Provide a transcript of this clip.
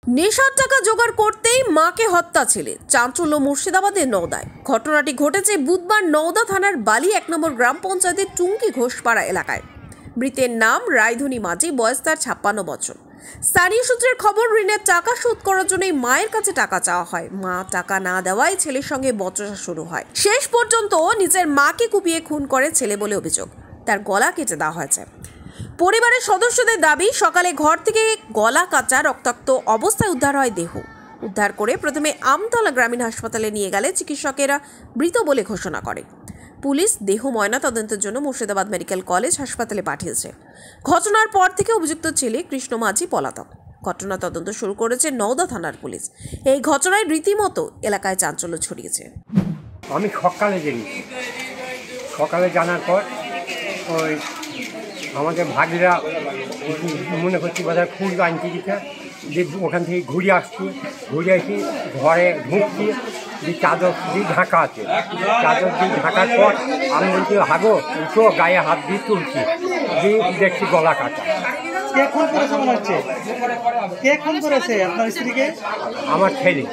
নেশার টাকা জোগাড় করতেই মাকে হত্যা ছেলে, চাঞ্চল্য মুর্শিদাবাদের নওদায়। ঘটনাটি ঘটেছে বুধবার নওদা থানার বালি 1 নম্বর গ্রাম পঞ্চায়েতের টুঙ্কি ঘোষপাড়া এলাকায়। মৃতের নাম রায়ধনী মাঝি, বয়স তার 56 বছর। স্থানীয় সূত্রের খবর, ঋণের টাকা শোধ করার জন্যই মায়ের কাছে টাকা চাওয়া হয়। মা টাকা না দেওয়ায় ছেলের সঙ্গে বচসা শুরু হয়। শেষ পর্যন্ত নিজের মাকে কুপিয়ে খুন করে ছেলে বলে অভিযোগ। তার গলা কেটে দেওয়া হয়েছে। পরিবারের সদস্যদের দাবি, সকালে ঘর থেকে গলা কাটা রক্তাক্ত অবস্থায় উদ্ধার হয় দেহ। উদ্ধার করে প্রথমে আমতলা গ্রামীণ হাসপাতালে নিয়ে গেলে চিকিৎসকেরা মৃত বলে ঘোষণা করে। পুলিশ দেহ ময়নাতদন্তের জন্য মুর্শিদাবাদ মেডিকেল কলেজ হাসপাতালে পাঠিয়েছে। ঘটনার পর থেকে অভিযুক্ত ছেলে কৃষ্ণ মাঝি পলাতক। ঘটনা তদন্ত শুরু করেছে নওদা থানার পুলিশ। এই ঘটনায় রীতিমতো এলাকায় চাঞ্চল্য ছড়িয়েছে। আমি সকালে জানার পর ওই আমাদের ভাগিরা মনে করছি বোধহয় ফুল আনতে দিতে, যে ওখান থেকে ঘুরে এসে ঘরে ঢুকছি, যে চাদর দিয়ে ঢাকা আছে, চাদর দিয়ে ঢাকার পর আমি বলছি হাগো উঠো, গায়ে হাত দিয়ে তুলছি, দিয়ে দেখছি গলা কাটা। কে খুন করেছে মনে হচ্ছে? কে খুন করেছে আপনার স্ত্রীকে? আমার ছেলে।